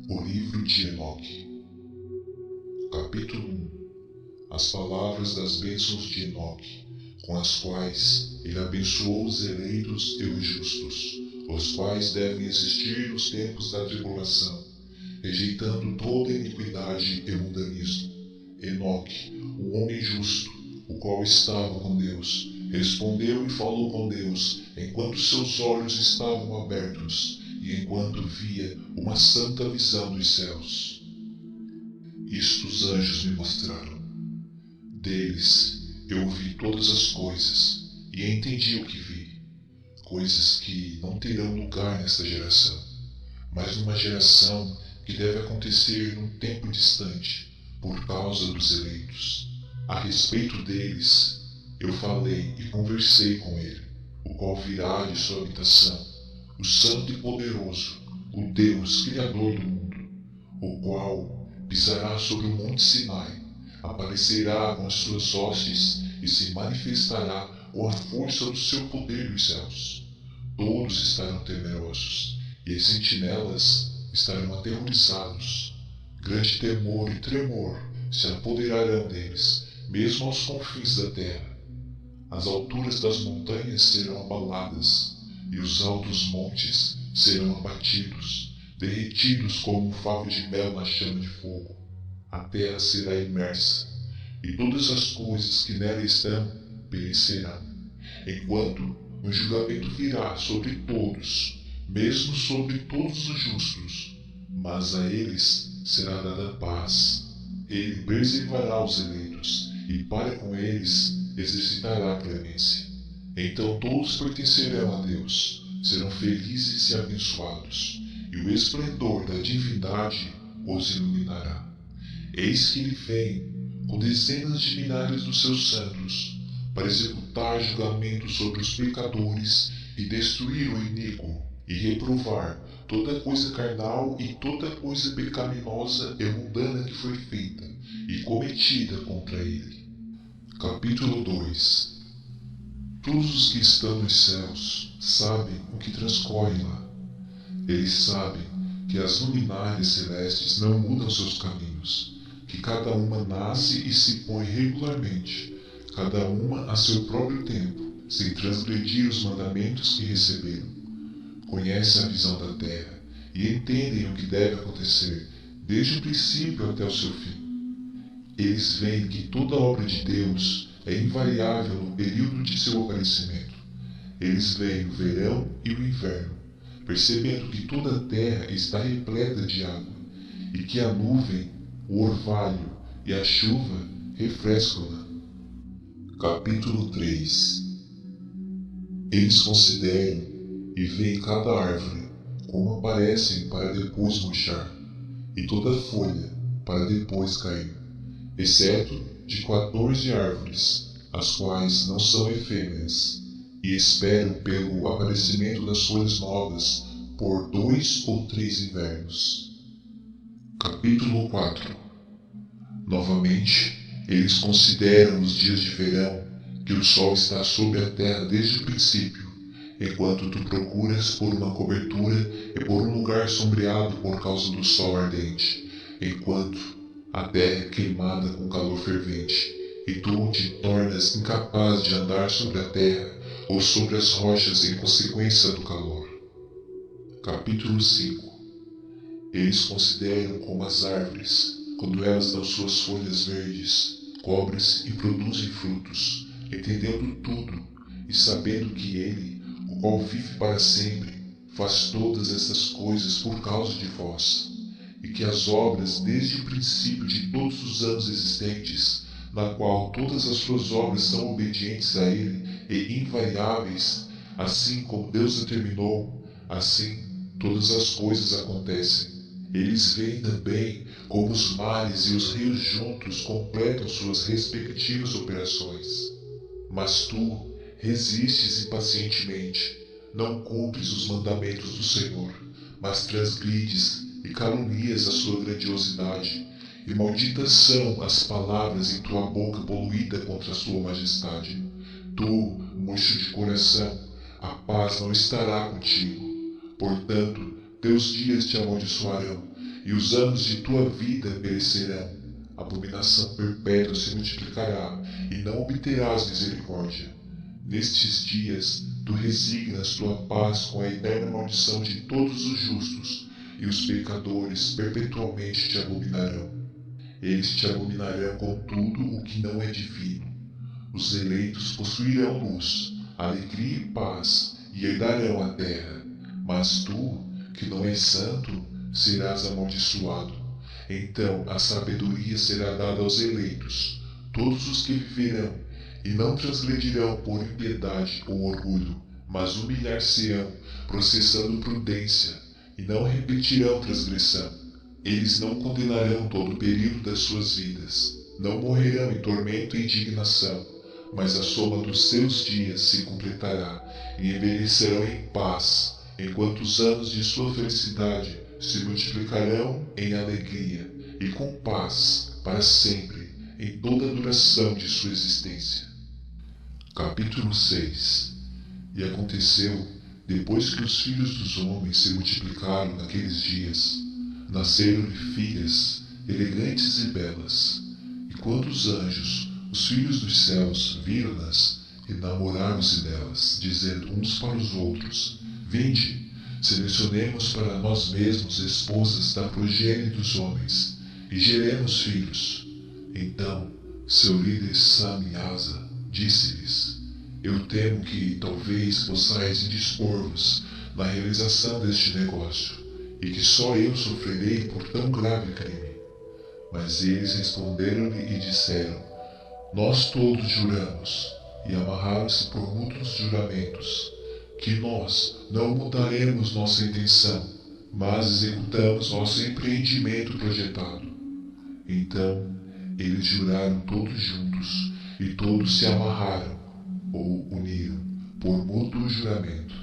O livro de Enoque. Capítulo 1. As palavras das bênçãos de Enoque, com as quais ele abençoou os eleitos e os justos, os quais devem existir nos tempos da tribulação, rejeitando toda iniquidade e mundanismo. Enoque, um homem justo, o qual estava com Deus, respondeu e falou com Deus, enquanto seus olhos estavam abertos, e enquanto via uma santa visão dos céus. Isto os anjos me mostraram. Deles eu ouvi todas as coisas, e entendi o que vi, coisas que não terão lugar nesta geração, mas numa geração que deve acontecer num tempo distante, por causa dos eleitos. A respeito deles, eu falei e conversei com ele, o qual virá de sua habitação, o Santo e Poderoso, o Deus Criador do mundo, o qual pisará sobre o monte Sinai, aparecerá com as suas hostes e se manifestará com a força do seu poder nos céus. Todos estarão temerosos, e as sentinelas estarão aterrorizados. Grande temor e tremor se apoderarão deles, mesmo aos confins da terra. As alturas das montanhas serão abaladas, e os altos montes serão abatidos, derretidos como um favo de mel na chama de fogo. A terra será imersa, e todas as coisas que nela estão perecerão, enquanto o julgamento virá sobre todos, mesmo sobre todos os justos, mas a eles será dada paz. Ele preservará os eleitos, e para com eles exercitará a clemência. Então todos pertencerão a Deus, serão felizes e abençoados, e o esplendor da divindade os iluminará. Eis que ele vem com dezenas de milhares dos seus santos, para executar julgamento sobre os pecadores e destruir o iníquo, e reprovar toda coisa carnal e toda coisa pecaminosa e mundana que foi feita e cometida contra ele. Capítulo 2. Todos os que estão nos céus sabem o que transcorre lá. Eles sabem que as luminárias celestes não mudam seus caminhos, que cada uma nasce e se põe regularmente, cada uma a seu próprio tempo, sem transgredir os mandamentos que receberam. Conhecem a visão da terra e entendem o que deve acontecer, desde o princípio até o seu fim. Eles veem que toda obra de Deus é invariável no período de seu aparecimento. Eles veem o verão e o inverno, percebendo que toda a terra está repleta de água, e que a nuvem, o orvalho e a chuva refrescam-na. Capítulo 3. Eles consideram e veem cada árvore, como aparecem para depois murchar, e toda folha para depois cair, exceto de 14 árvores, as quais não são efêmeras, e esperam pelo aparecimento das folhas novas por 2 ou 3 invernos. Capítulo 4. Novamente, eles consideram os dias de verão, que o sol está sobre a terra desde o princípio, enquanto tu procuras por uma cobertura e por um lugar sombreado por causa do sol ardente, enquanto a terra é queimada com calor fervente, e tu te tornas incapaz de andar sobre a terra ou sobre as rochas em consequência do calor. Capítulo 5. Eles consideram como as árvores, quando elas dão suas folhas verdes, cobras e produzem frutos, entendendo tudo e sabendo que ele, o qual vive para sempre, faz todas estas coisas por causa de vós, e que as obras desde o princípio de todos os anos existentes, na qual todas as suas obras são obedientes a ele e invariáveis, assim como Deus determinou, assim todas as coisas acontecem. Eles veem também como os mares e os rios juntos completam suas respectivas operações. Mas tu resistes impacientemente, não cumpres os mandamentos do Senhor, mas transgrides e calunias a sua grandiosidade, e malditas são as palavras em tua boca poluída contra a sua majestade. Tu, murcho de coração, a paz não estará contigo. Portanto, teus dias te amaldiçoarão, e os anos de tua vida perecerão. A abominação perpétua se multiplicará, e não obterás misericórdia. Nestes dias, tu resignas tua paz com a eterna maldição de todos os justos, e os pecadores perpetuamente te abominarão. Eles te abominarão com tudo o que não é divino. Os eleitos possuirão luz, alegria e paz, e herdarão a terra. Mas tu, que não és santo, serás amaldiçoado. Então a sabedoria será dada aos eleitos, todos os que viverão, e não transgredirão por impiedade ou orgulho, mas humilhar-se-ão, processando prudência, e não repetirão transgressão. Eles não condenarão todo o período das suas vidas, não morrerão em tormento e indignação, mas a soma dos seus dias se completará, e envelhecerão em paz, enquanto os anos de sua felicidade se multiplicarão em alegria e com paz para sempre, em toda a duração de sua existência. Capítulo 6. E aconteceu, depois que os filhos dos homens se multiplicaram naqueles dias, nasceram-lhe filhas, elegantes e belas. E quando os anjos, os filhos dos céus, viram-nas, enamoraram-se delas, dizendo uns para os outros: Vinde, selecionemos para nós mesmos esposas da progênie dos homens, e geremos filhos. Então, seu líder Samiasa disse-lhes: Eu temo que talvez possais indispor-vos na realização deste negócio, e que só eu sofrerei por tão grave crime. Mas eles responderam-lhe e disseram: Nós todos juramos, e amarraram-se por mútuos juramentos, que nós não mudaremos nossa intenção, mas executamos nosso empreendimento projetado. Então eles juraram todos juntos, e todos se amarraram, ou uniram, por mútuo juramento.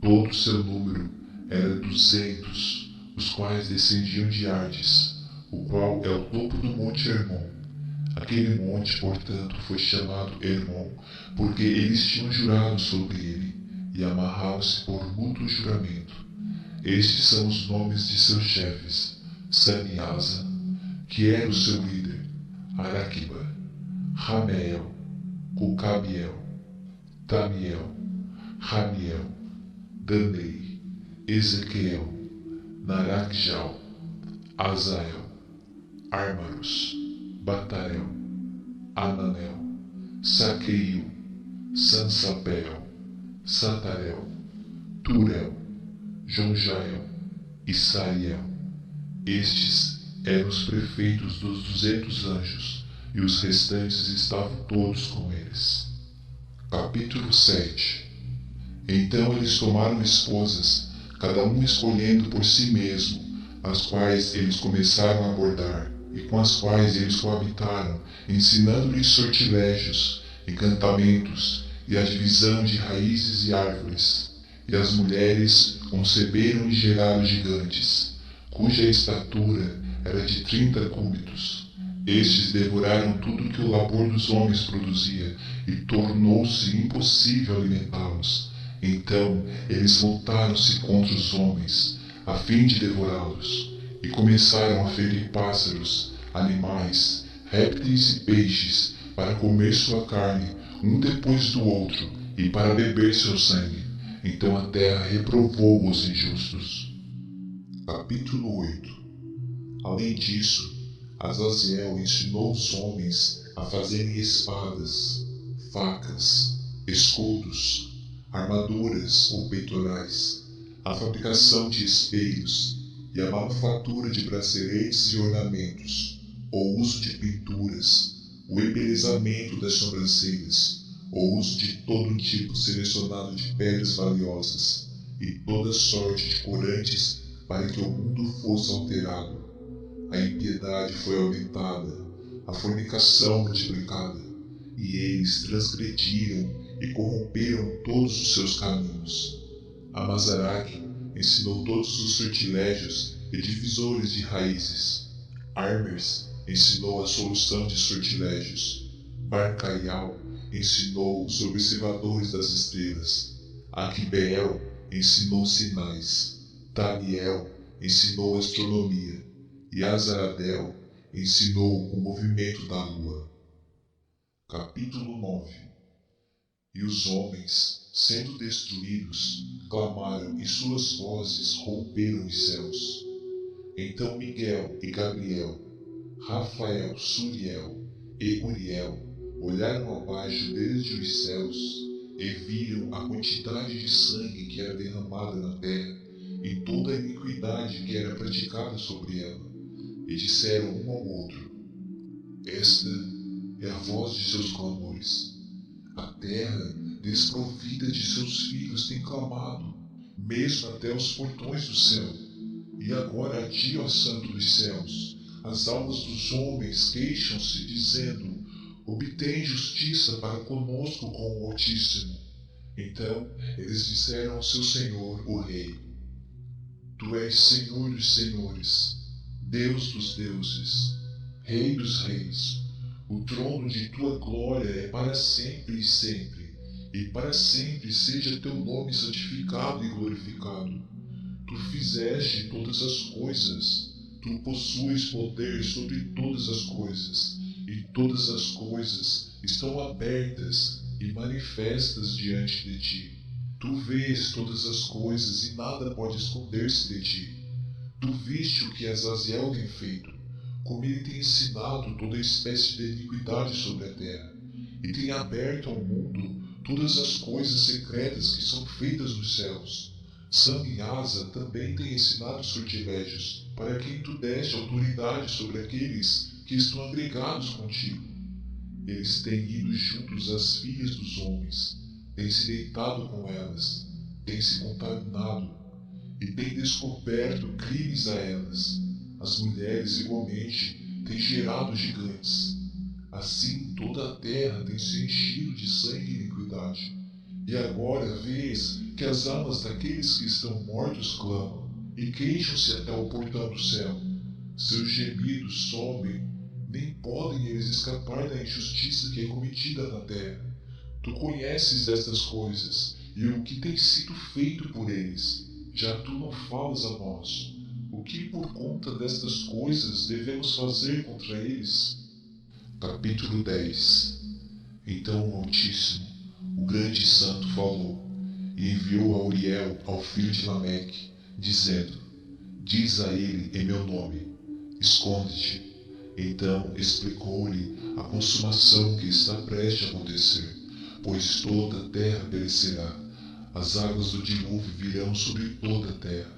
Todo o seu número era 200, os quais descendiam de Ardes, o qual é o topo do monte Hermon. Aquele monte, portanto, foi chamado Hermon, porque eles tinham jurado sobre ele, e amarraram-se por mútuo juramento. Estes são os nomes de seus chefes: Samiasa, que era o seu líder, Araquiba, Rameel, Cocabiel, Tamiel, Ramiel, Danei, Ezequiel, Naracjal, Azael, Ármaros, Batarel, Ananel, Saqueio, Sansapel, Satarel, Turel, Jonjael e Sariel. Estes eram os prefeitos dos 200 anjos, e os restantes estavam todos com eles. Capítulo 7. Então eles tomaram esposas, cada um escolhendo por si mesmo, as quais eles começaram a abordar, e com as quais eles coabitaram, ensinando-lhes sortilégios, encantamentos e a divisão de raízes e árvores. E as mulheres conceberam e geraram gigantes, cuja estatura era de 30 cúbitos. Estes devoraram tudo que o labor dos homens produzia, e tornou-se impossível alimentá-los. Então eles voltaram-se contra os homens, a fim de devorá-los, e começaram a ferir pássaros, animais, répteis e peixes, para comer sua carne, um depois do outro, e para beber seu sangue. Então a terra reprovou os injustos. Capítulo 8. Além disso, Azaziel ensinou os homens a fazerem espadas, facas, escudos, armaduras ou peitorais, a fabricação de espelhos e a manufatura de braceletes e ornamentos, o uso de pinturas, o embelezamento das sobrancelhas, o uso de todo tipo selecionado de pedras valiosas e toda sorte de corantes para que o mundo fosse alterado. A impiedade foi aumentada, a fornicação multiplicada, e eles transgrediram e corromperam todos os seus caminhos. Amazaraque ensinou todos os sortilégios e divisores de raízes. Armers ensinou a solução de sortilégios. Barcaial ensinou os observadores das estrelas. Aquibeel ensinou sinais. Taliel ensinou astronomia, e Azaradel ensinou o movimento da lua. Capítulo 9. E os homens, sendo destruídos, clamaram e suas vozes romperam os céus. Então Miguel e Gabriel, Rafael, Suriel e Uriel olharam abaixo desde os céus e viram a quantidade de sangue que era derramada na terra e toda a iniquidade que era praticada sobre ela, e disseram um ao outro: esta é a voz de seus clamores. A terra, desprovida de seus filhos, tem clamado, mesmo até os portões do céu. E agora a ti, ó Santo dos céus, as almas dos homens queixam-se, dizendo: obtém justiça para conosco com o Altíssimo. Então eles disseram ao seu Senhor, o Rei: Tu és Senhor dos senhores, Deus dos deuses, Rei dos reis. O trono de tua glória é para sempre e sempre, e para sempre seja teu nome santificado e glorificado. Tu fizeste todas as coisas, tu possuis poder sobre todas as coisas, e todas as coisas estão abertas e manifestas diante de ti. Tu vês todas as coisas e nada pode esconder-se de ti. Tu viste o que Azaziel tem feito, como ele tem ensinado toda espécie de iniquidade sobre a terra, e tem aberto ao mundo todas as coisas secretas que são feitas nos céus. Samiasa também tem ensinado sortilégios, para quem tu deste autoridade sobre aqueles que estão agregados contigo. Eles têm ido juntos às filhas dos homens, têm se deitado com elas, têm se contaminado, e têm descoberto crimes a elas. As mulheres igualmente têm gerado gigantes. Assim toda a terra tem se enchido de sangue e iniquidade. E agora vês que as almas daqueles que estão mortos clamam, e queixam-se até o portão do céu. Seus gemidos sobem, nem podem eles escapar da injustiça que é cometida na terra. Tu conheces destas coisas, e o que tem sido feito por eles. Já tu não falas a nós. O que por conta destas coisas devemos fazer contra eles? Capítulo 10. Então o Altíssimo, o grande santo, falou, e enviou a Uriel ao filho de Lameque, dizendo: diz a ele em meu nome, esconde-te. Então explicou-lhe a consumação que está prestes a acontecer, pois toda a terra perecerá. As águas do dilúvio virão sobre toda a terra,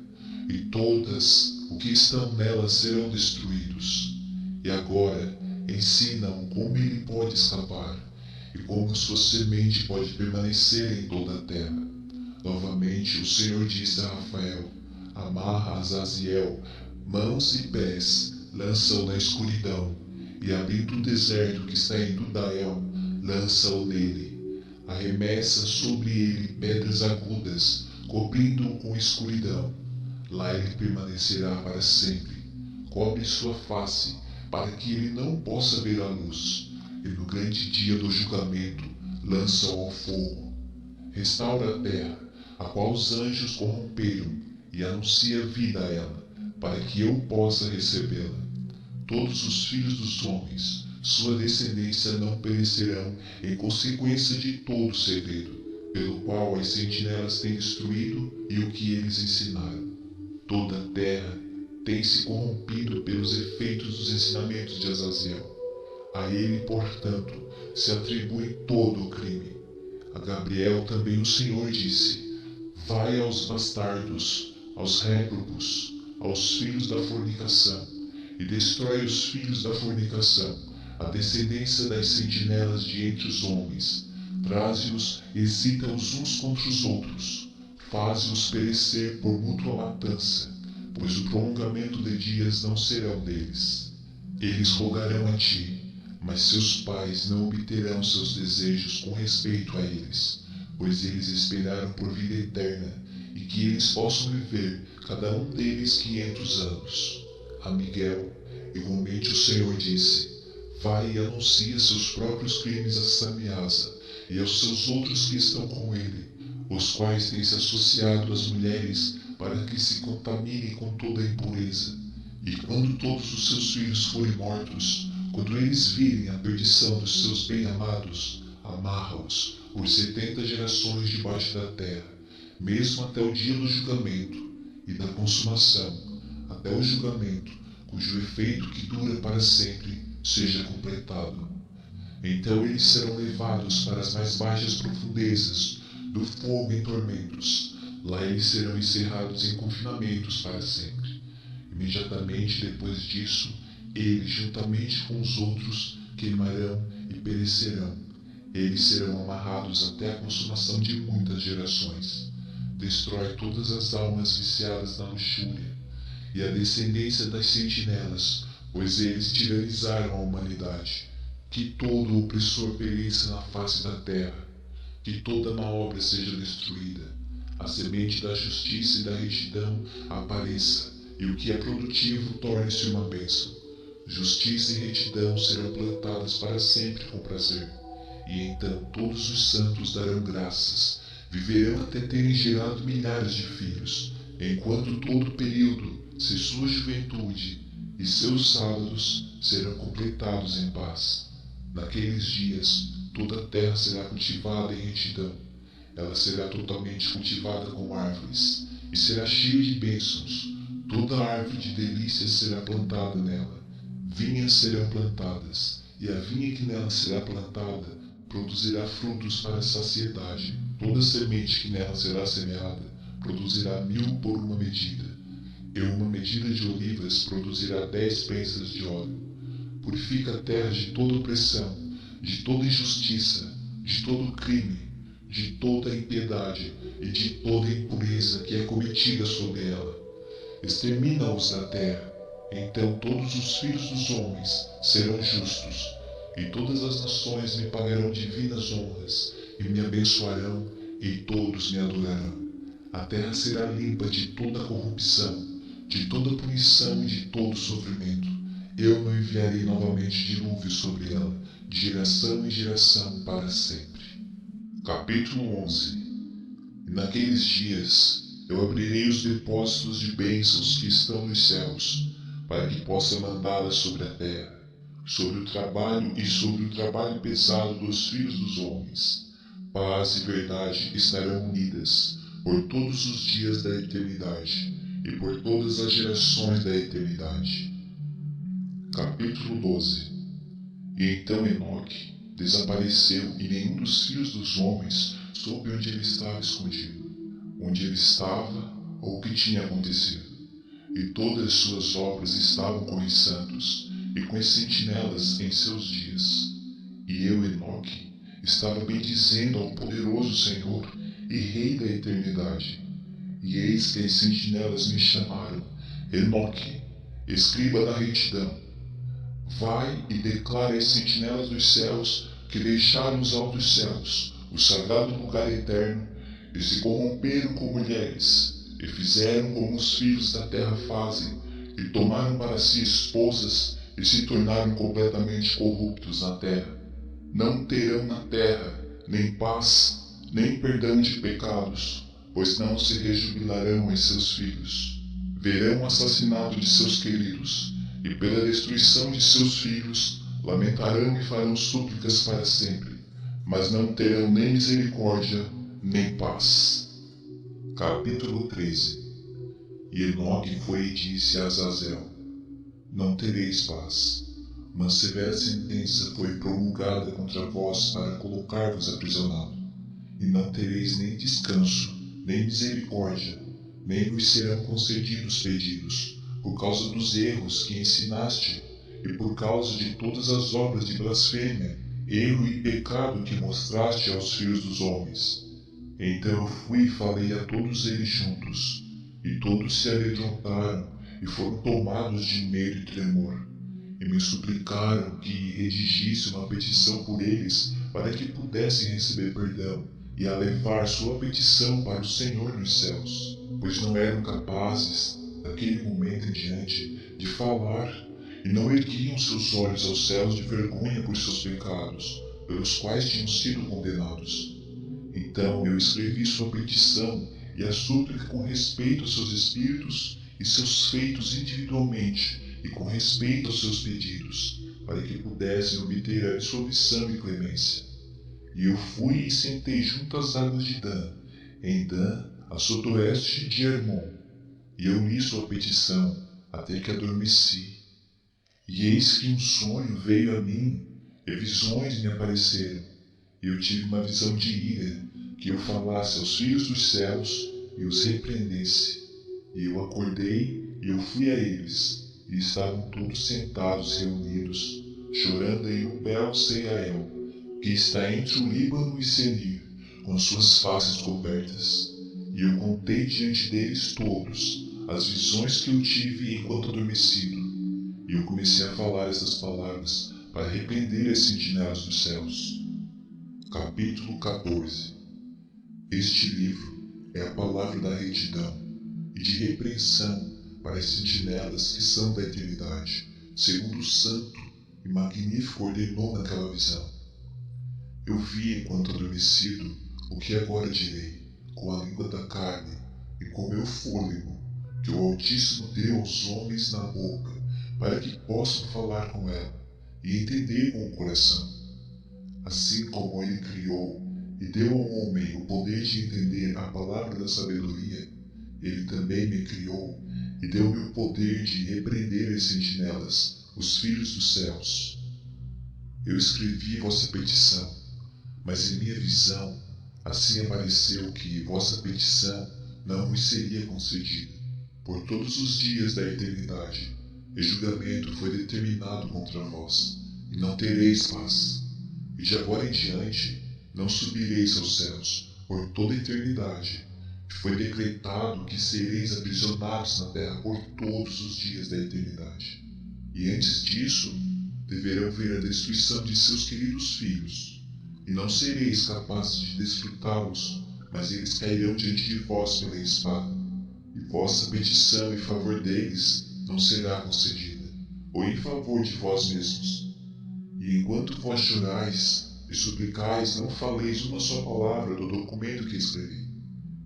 e todas o que estão nela serão destruídos. E agora ensina-o como ele pode escapar, e como sua semente pode permanecer em toda a terra. Novamente o Senhor disse a Rafael: amarra Azaziel, mãos e pés, lança-o na escuridão, e abrindo o deserto que está em Dudael, lança-o nele. Arremessa sobre ele pedras agudas, cobrindo-o com escuridão. Lá ele permanecerá para sempre. Cobre sua face, para que ele não possa ver a luz. E no grande dia do julgamento, lança-o ao fogo. Restaura a terra, a qual os anjos corromperam, e anuncia vida a ela, para que eu possa recebê-la. Todos os filhos dos homens, sua descendência, não perecerão em consequência de todo o segredo, pelo qual as sentinelas têm destruído e o que eles ensinaram. Toda a terra tem se corrompido pelos efeitos dos ensinamentos de Azaziel. A ele, portanto, se atribui todo o crime. A Gabriel também o Senhor disse: vai aos bastardos, aos réprobos, aos filhos da fornicação, e destrói os filhos da fornicação, a descendência das sentinelas de entre os homens. Traze-os e excita-os uns contra os outros. Faze-os perecer por mútua matança, pois o prolongamento de dias não serão deles. Eles rogarão a ti, mas seus pais não obterão seus desejos com respeito a eles, pois eles esperaram por vida eterna, e que eles possam viver, cada um deles 500 anos. A Miguel, igualmente o Senhor disse: vai e anuncia seus próprios crimes a Samiasa e aos seus outros que estão com ele, os quais têm se associado às mulheres para que se contaminem com toda a impureza. E quando todos os seus filhos forem mortos, quando eles virem a perdição dos seus bem-amados, amarra-os por 70 gerações debaixo da terra, mesmo até o dia do julgamento e da consumação, até o julgamento, cujo efeito que dura para sempre seja completado. Então eles serão levados para as mais baixas profundezas do fogo em tormentos. Lá eles serão encerrados em confinamentos para sempre. Imediatamente depois disso, eles, juntamente com os outros, queimarão e perecerão. Eles serão amarrados até a consumação de muitas gerações. Destrói todas as almas viciadas na luxúria e a descendência das sentinelas, pois eles tiranizaram a humanidade. Que todo opressor pereça na face da terra, que toda má obra seja destruída, a semente da justiça e da retidão apareça, e o que é produtivo torne-se uma bênção. Justiça e retidão serão plantadas para sempre com prazer, e então todos os santos darão graças, viverão até terem gerado milhares de filhos, enquanto todo o período, se sua juventude e seus sábados serão completados em paz. Naqueles dias, toda a terra será cultivada em retidão. Ela será totalmente cultivada com árvores, e será cheia de bênçãos. Toda árvore de delícias será plantada nela. Vinhas serão plantadas, e a vinha que nela será plantada produzirá frutos para a saciedade. Toda semente que nela será semeada produzirá 1000 por uma medida, e uma medida de olivas produzirá 10 pensas de óleo. Purifica a terra de toda opressão, de toda injustiça, de todo crime, de toda impiedade e de toda impureza que é cometida sobre ela. Extermina-os da terra, então todos os filhos dos homens serão justos, e todas as nações me pagarão divinas honras, e me abençoarão, e todos me adorarão. A terra será limpa de toda corrupção, de toda punição e de todo sofrimento. Eu não enviarei novamente dilúvio sobre ela, de geração em geração para sempre. Capítulo 11. E naqueles dias eu abrirei os depósitos de bênçãos que estão nos céus, para que possa mandá-las sobre a terra, sobre o trabalho e sobre o trabalho pesado dos filhos dos homens. Paz e verdade estarão unidas por todos os dias da eternidade e por todas as gerações da eternidade. Capítulo 12. E então Enoque desapareceu, e nenhum dos filhos dos homens soube onde ele estava escondido, onde ele estava ou o que tinha acontecido. E todas as suas obras estavam com os santos e com as sentinelas em seus dias. E eu, Enoque, estava bendizendo ao poderoso Senhor e Rei da eternidade. E eis que as sentinelas me chamaram: Enoque, escriba da retidão, vai e declara às sentinelas dos céus que deixaram os altos céus, o sagrado lugar eterno, e se corromperam com mulheres, e fizeram como os filhos da terra fazem, e tomaram para si esposas, e se tornaram completamente corruptos na terra. Não terão na terra nem paz, nem perdão de pecados, pois não se rejubilarão em seus filhos. Verão o assassinato de seus queridos, e pela destruição de seus filhos lamentarão e farão súplicas para sempre, mas não terão nem misericórdia, nem paz. Capítulo 13. E Enoque foi e disse a Azazel: Não tereis paz. Uma severa sentença foi promulgada contra vós para colocar-vos aprisionado. E não tereis nem descanso, nem misericórdia, nem vos serão concedidos pedidos, por causa dos erros que ensinaste, e por causa de todas as obras de blasfêmia, erro e pecado que mostraste aos filhos dos homens. Então eu fui e falei a todos eles juntos, e todos se amedrontaram e foram tomados de medo e tremor, e me suplicaram que redigisse uma petição por eles, para que pudessem receber perdão, e a levar sua petição para o Senhor nos céus, pois não eram capazes, daquele momento em diante, de falar, e não erguiam seus olhos aos céus de vergonha por seus pecados, pelos quais tinham sido condenados. Então eu escrevi sua petição e a súplica com respeito aos seus espíritos e seus feitos individualmente e com respeito aos seus pedidos, para que pudessem obter a absolvição e clemência. E eu fui e sentei junto às águas de Dan, em Dan, a sudoeste de Hermon, e eu li sua petição, até que adormeci. E eis que um sonho veio a mim, e visões me apareceram, e eu tive uma visão de ira, que eu falasse aos filhos dos céus e os repreendesse. E eu acordei e eu fui a eles, e estavam todos sentados reunidos, chorando em Ubel Seiael, que está entre o Líbano e Senir, com suas faces cobertas. E eu contei diante deles todos as visões que eu tive enquanto adormecido. E eu comecei a falar essas palavras para repreender as sentinelas dos céus. Capítulo 14. Este livro é a palavra da retidão e de repreensão para as sentinelas que são da eternidade, segundo o santo e magnífico ordenou naquela visão. Eu vi enquanto adormecido o que agora direi, com a língua da carne e com meu fôlego, que o Altíssimo deu aos homens na boca, para que possam falar com ela e entender com o coração. Assim como ele criou e deu ao homem o poder de entender a palavra da sabedoria, ele também me criou e deu-me o poder de repreender as sentinelas, os filhos dos céus. Eu escrevi vossa petição, mas em minha visão assim apareceu que vossa petição não vos seria concedida, por todos os dias da eternidade, e julgamento foi determinado contra vós, e não tereis paz. E de agora em diante não subireis aos céus, por toda a eternidade, e foi decretado que sereis aprisionados na terra por todos os dias da eternidade. E antes disso, deverão ver a destruição de seus queridos filhos, e não sereis capazes de desfrutá-los, mas eles cairão diante de vós pela espada, e vossa petição em favor deles não será concedida, ou em favor de vós mesmos. E enquanto vós chorais e suplicais, não faleis uma só palavra do documento que escrevi.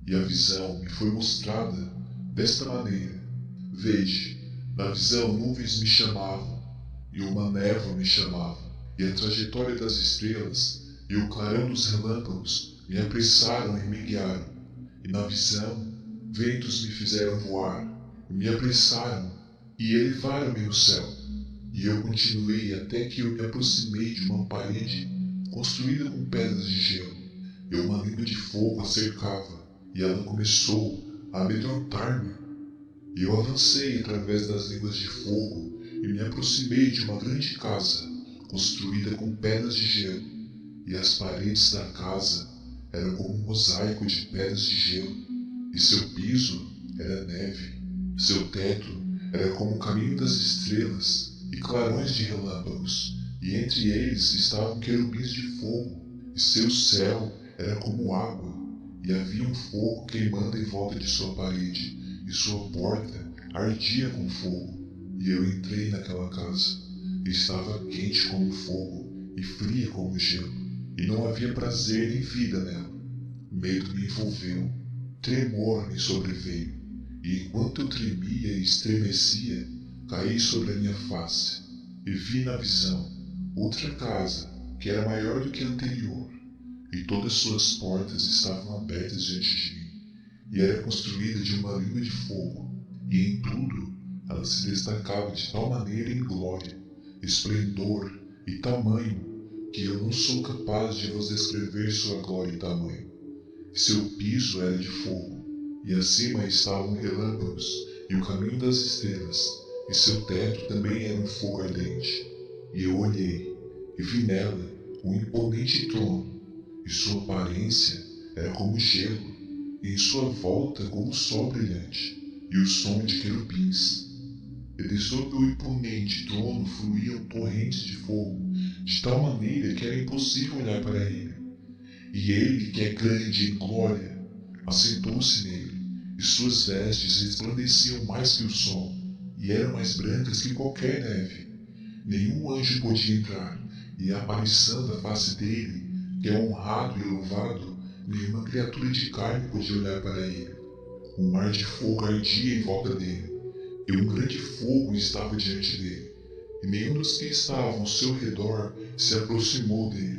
E a visão me foi mostrada desta maneira. Vede, na visão nuvens me chamavam, e uma névoa me chamava, e a trajetória das estrelas e o clarão dos relâmpagos me apressaram e me guiaram. E na visão, ventos me fizeram voar, e me apressaram, e elevaram-me no céu. E eu continuei até que eu me aproximei de uma parede construída com pedras de gelo, e uma língua de fogo a cercava, e ela começou a amedrontar-me. E eu avancei através das línguas de fogo, e me aproximei de uma grande casa, construída com pedras de gelo, e as paredes da casa eram como um mosaico de pedras de gelo, e seu piso era neve, seu teto era como o caminho das estrelas, e clarões de relâmpagos, e entre eles estavam querubins de fogo, e seu céu era como água, e havia um fogo queimando em volta de sua parede, e sua porta ardia com fogo. E eu entrei naquela casa, e estava quente como fogo, e fria como gelo, e não havia prazer nem vida nela. Medo me envolveu, tremor me sobreveio, e enquanto eu tremia e estremecia, caí sobre a minha face, e vi na visão outra casa, que era maior do que a anterior, e todas suas portas estavam abertas diante de mim, e era construída de uma língua de fogo, e em tudo ela se destacava de tal maneira em glória, esplendor e tamanho, que eu não sou capaz de vos descrever sua glória e tamanho. Seu piso era de fogo, e acima estavam relâmpagos e o caminho das estrelas, e seu teto também era um fogo ardente. E eu olhei, e vi nela um imponente trono, e sua aparência era como gelo, e em sua volta como sol brilhante, e o som de querubins. E de sobre o imponente trono fluíam torrentes de fogo, de tal maneira que era impossível olhar para ele. E ele, que é grande em glória, assentou-se nele, e suas vestes resplandeciam mais que o sol, e eram mais brancas que qualquer neve. Nenhum anjo podia entrar, e a aparição da face dele, que é honrado e louvado, nenhuma criatura de carne podia olhar para ele. Um mar de fogo ardia em volta dele, e um grande fogo estava diante dele, e nenhum dos que estavam ao seu redor se aproximou dele.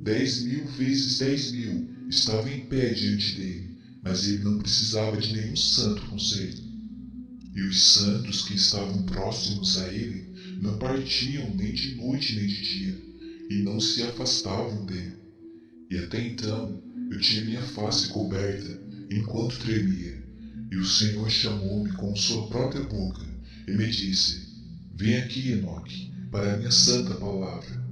10.000 vezes 10.000 estavam em pé diante dele, mas ele não precisava de nenhum santo conselho. E os santos que estavam próximos a ele não partiam nem de noite nem de dia, e não se afastavam dele. E até então eu tinha minha face coberta enquanto tremia, e o Senhor chamou-me com sua própria boca e me disse: Vem aqui, Enoque, para a minha santa palavra.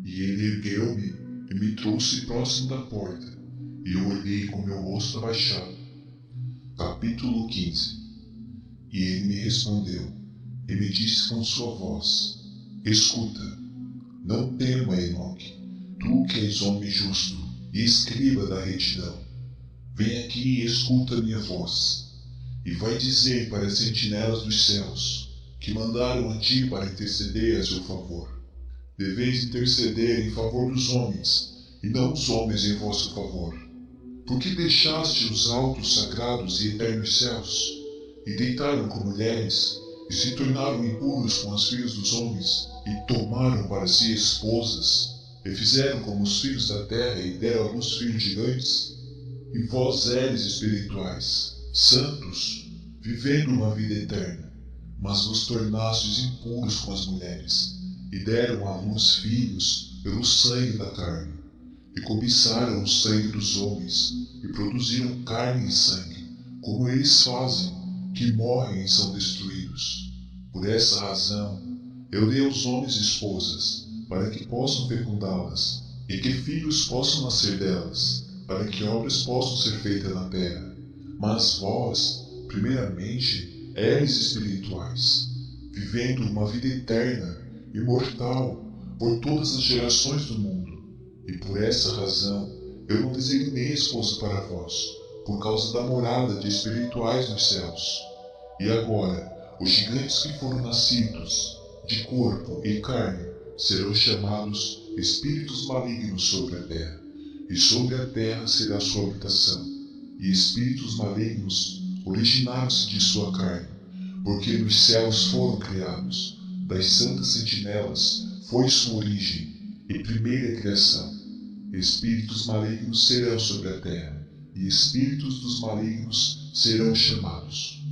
E ele ergueu-me e me trouxe próximo da porta, e eu olhei com meu rosto abaixado. Capítulo 15. E ele me respondeu, e me disse com sua voz: Escuta, não tema, Enoque, tu que és homem justo e escriba da retidão. Vem aqui e escuta minha voz, e vai dizer para as sentinelas dos céus, que mandaram a ti para interceder a seu favor. Deveis interceder em favor dos homens, e não os homens em vosso favor. Porque deixaste os altos, sagrados e eternos céus, e deitaram com mulheres, e se tornaram impuros com as filhas dos homens, e tomaram para si esposas, e fizeram como os filhos da terra, e deram à luz filhos gigantes? E vós éres espirituais, santos, vivendo uma vida eterna, mas vos tornastes impuros com as mulheres, e deram à luz filhos pelo sangue da carne, e cobiçaram o sangue dos homens, e produziram carne e sangue, como eles fazem, que morrem e são destruídos. Por essa razão, eu dei aos homens esposas, para que possam fecundá-las, e que filhos possam nascer delas, para que obras possam ser feitas na terra. Mas vós, primeiramente, éres espirituais, vivendo uma vida eterna, imortal, por todas as gerações do mundo. E por essa razão, eu não designei esposa para vós, por causa da morada de espirituais nos céus. E agora, os gigantes que foram nascidos, de corpo e carne, serão chamados espíritos malignos sobre a terra, e sobre a terra será sua habitação. E espíritos malignos originaram-se de sua carne, porque nos céus foram criados, das santas sentinelas foi sua origem e primeira criação. Espíritos malignos serão sobre a terra, e espíritos dos malignos serão chamados.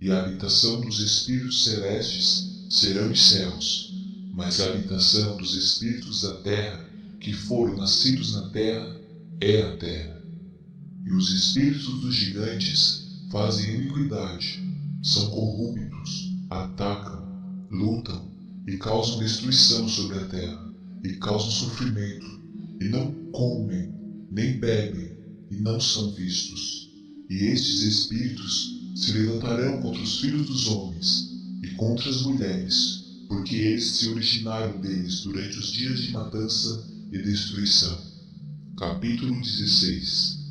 E a habitação dos espíritos celestes serão os céus, mas a habitação dos espíritos da terra, que foram nascidos na terra, é a terra. E os espíritos dos gigantes fazem iniquidade, são corruptos, atacam, lutam e causam destruição sobre a terra, e causam sofrimento, e não comem, nem bebem, e não são vistos. E estes espíritos se levantarão contra os filhos dos homens e contra as mulheres, porque eles se originaram deles durante os dias de matança e destruição. Capítulo 16.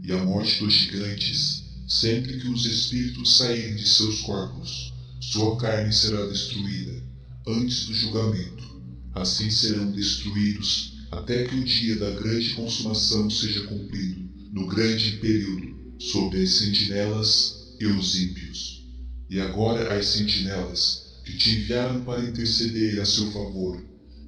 E a morte dos gigantes, sempre que os espíritos saírem de seus corpos, sua carne será destruída, antes do julgamento. Assim serão destruídos até que o dia da grande consumação seja cumprido, no grande período, sobre as sentinelas e os ímpios. E agora as sentinelas, que te enviaram para interceder a seu favor,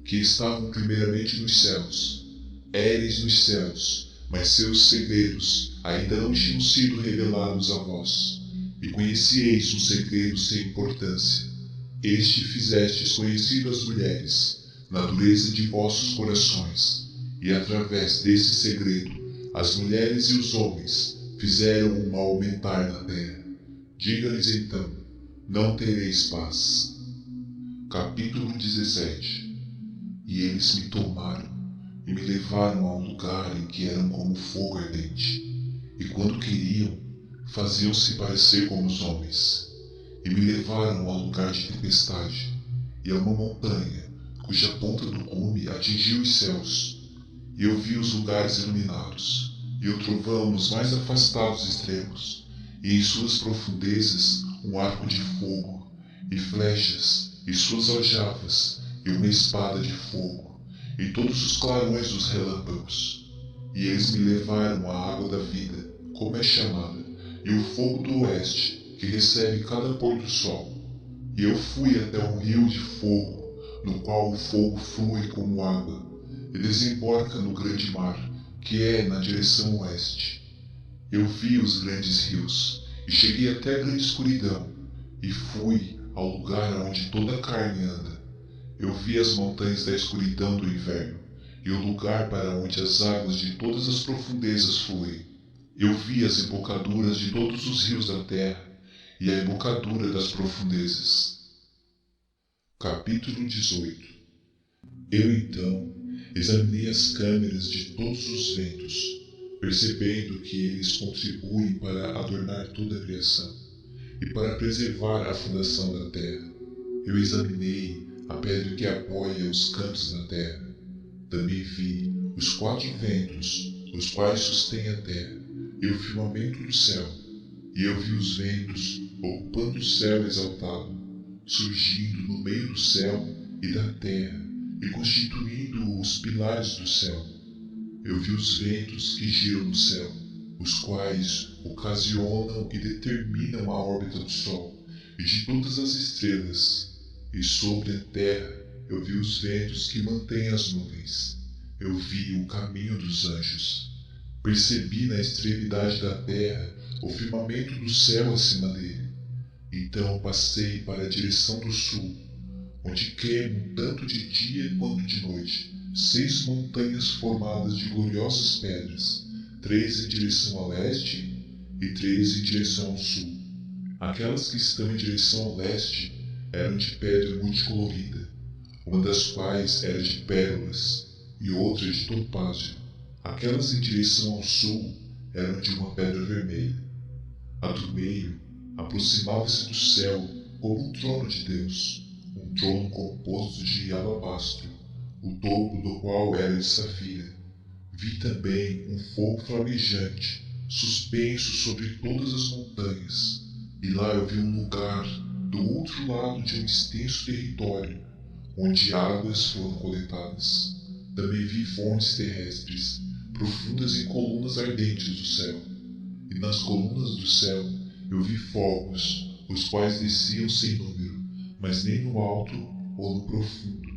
que estavam primeiramente nos céus, éreis nos céus, mas seus segredos ainda não tinham sido revelados a vós, e conhecieis um segredo sem importância. Este fizestes conhecido às mulheres, na dureza de vossos corações, e através desse segredo, as mulheres e os homens fizeram o mal aumentar na terra. Diga-lhes então, não tereis paz. Capítulo 17. E eles me tomaram, e me levaram a um lugar em que eram como fogo ardente, e quando queriam, faziam-se parecer como os homens. E me levaram a um lugar de tempestade, e a uma montanha, cuja ponta do cume atingiu os céus. E eu vi os lugares iluminados, e o trovão nos mais afastados extremos, e em suas profundezas um arco de fogo, e flechas, e suas aljavas, e uma espada de fogo, e todos os clarões dos relâmpagos. E eles me levaram à água da vida, como é chamada, e o fogo do oeste, que recebe cada pôr do sol. E eu fui até um rio de fogo, no qual o fogo flui como água, e desemboca no grande mar, que é na direção oeste. Eu vi os grandes rios, e cheguei até a grande escuridão, e fui ao lugar onde toda a carne anda. Eu vi as montanhas da escuridão do inverno, e o lugar para onde as águas de todas as profundezas fluem. Eu vi as embocaduras de todos os rios da terra, e a embocadura das profundezas. Capítulo 18. Eu então examinei as câmeras de todos os ventos, percebendo que eles contribuem para adornar toda a criação e para preservar a fundação da terra. Eu examinei a pedra que apoia os cantos da terra. Também vi os 4 ventos, os quais sustêm a terra, e o firmamento do céu. E eu vi os ventos ocupando o céu exaltado, surgindo no meio do céu e da terra, e constituindo os pilares do céu. Eu vi os ventos que giram no céu, os quais ocasionam e determinam a órbita do Sol e de todas as estrelas. E sobre a terra eu vi os ventos que mantêm as nuvens. Eu vi o caminho dos anjos. Percebi na extremidade da terra o firmamento do céu acima dele. Então passei para a direção do sul, onde queimam tanto de dia quanto de noite 6 montanhas formadas de gloriosas pedras, 3 em direção a leste e 3 em direção ao sul. Aquelas que estão em direção ao leste eram de pedra multicolorida, uma das quais era de pérolas e outra de topázio. Aquelas em direção ao sul eram de uma pedra vermelha. A do meio aproximava-se do céu como um trono de Deus, um trono composto de alabastro, o topo do qual era de safira. Vi também um fogo flamejante, suspenso sobre todas as montanhas, e lá eu vi um lugar do outro lado de um extenso território, onde águas foram coletadas. Também vi fontes terrestres, profundas em colunas ardentes do céu, e nas colunas do céu eu vi fogos, os quais desciam sem número, mas nem no alto ou no profundo.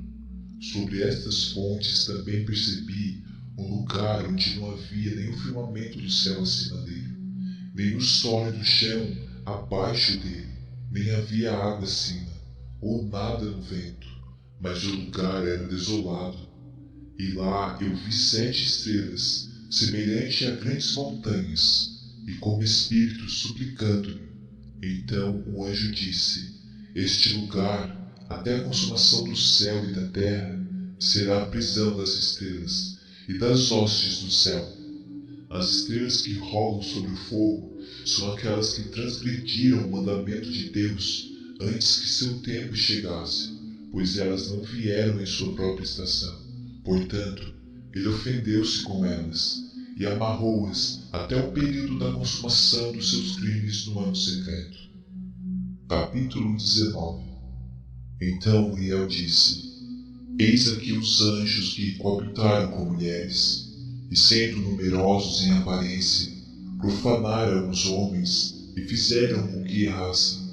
Sobre estas fontes também percebi um lugar onde não havia nenhum firmamento do céu acima dele, nem o sólido chão abaixo dele, nem havia água acima, ou nada no vento, mas o lugar era desolado. E lá eu vi 7 estrelas, semelhante a grandes montanhas, e como espíritos suplicando-me. Então um anjo disse: Este lugar, até a consumação do céu e da terra, será a prisão das estrelas e das hostes do céu. As estrelas que rolam sobre o fogo são aquelas que transgrediram o mandamento de Deus antes que seu tempo chegasse, pois elas não vieram em sua própria estação. Portanto, ele ofendeu-se com elas e amarrou-as até o período da consumação dos seus crimes no ano secreto. Capítulo 19. Então Uriel disse: Eis aqui os anjos que coabitaram com mulheres, e sendo numerosos em aparência, profanaram os homens e fizeram com que errassem.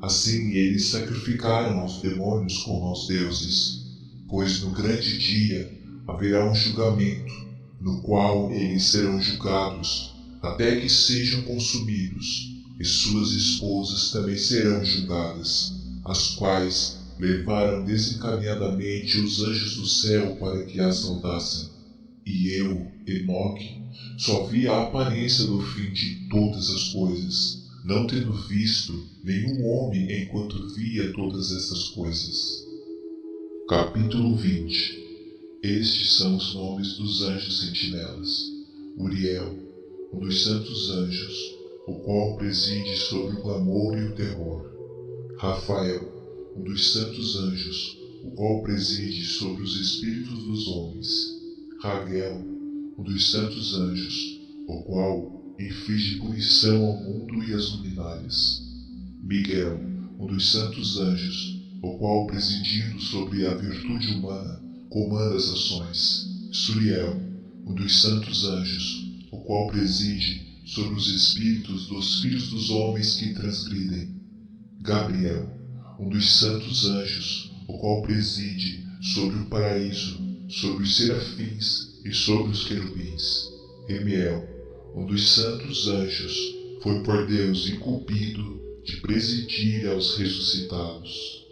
Assim eles sacrificaram aos demônios como aos deuses, pois no grande dia haverá um julgamento, no qual eles serão julgados, até que sejam consumidos, e suas esposas também serão julgadas, as quais levaram desencaminhadamente os anjos do céu para que as saudassem. E eu, Enoque, só vi a aparência do fim de todas as coisas, não tendo visto nenhum homem enquanto via todas estas coisas. Capítulo 20. Estes são os nomes dos anjos sentinelas. Uriel, um dos santos anjos, o qual preside sobre o clamor e o terror. Rafael, um dos santos anjos, o qual preside sobre os espíritos dos homens. Raguel, um dos santos anjos, o qual inflige punição ao mundo e às luminárias. Miguel, um dos santos anjos, o qual, presidindo sobre a virtude humana, comanda as ações. Suriel, um dos santos anjos, o qual preside sobre os espíritos dos filhos dos homens que transgridem. Gabriel, um dos santos anjos, o qual preside sobre o paraíso, sobre os serafins e sobre os querubins. Remiel, um dos santos anjos, foi por Deus incumbido de presidir aos ressuscitados.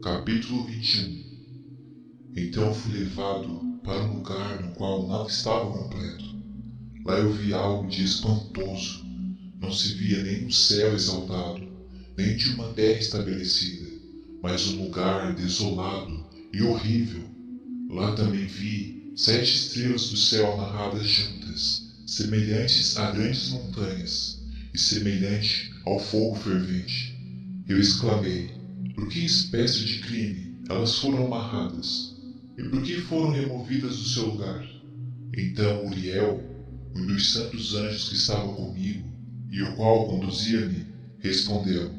Capítulo 21. Então fui levado para um lugar no qual nada estava completo. Lá eu vi algo de espantoso. Não se via nem um céu exaltado, nem de uma terra estabelecida, mas um lugar desolado e horrível. Lá também vi 7 estrelas do céu amarradas juntas, semelhantes a grandes montanhas, e semelhante ao fogo fervente. Eu exclamei: por que espécie de crime elas foram amarradas? E por que foram removidas do seu lugar? Então Uriel, um dos santos anjos que estava comigo, e o qual conduzia-me, respondeu: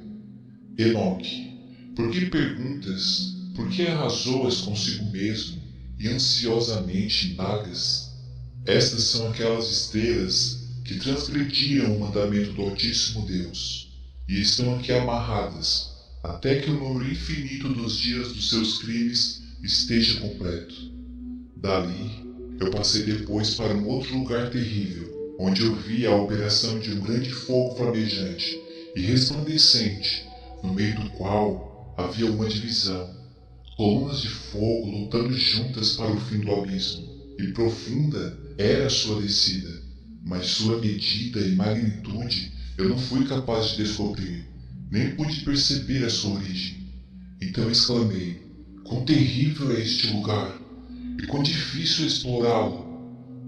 Enoque, por que perguntas? Por que arrazoas consigo mesmo e ansiosamente indagas? Estas são aquelas estrelas que transgrediram o mandamento do Altíssimo Deus, e estão aqui amarradas, até que o número infinito dos dias dos seus crimes esteja completo. Dali, eu passei depois para um outro lugar terrível, onde eu vi a operação de um grande fogo flamejante e resplandecente, no meio do qual havia uma divisão, colunas de fogo lutando juntas para o fim do abismo, e profunda era a sua descida, mas sua medida e magnitude eu não fui capaz de descobrir, nem pude perceber a sua origem. Então exclamei: quão terrível é este lugar, e quão difícil explorá-lo.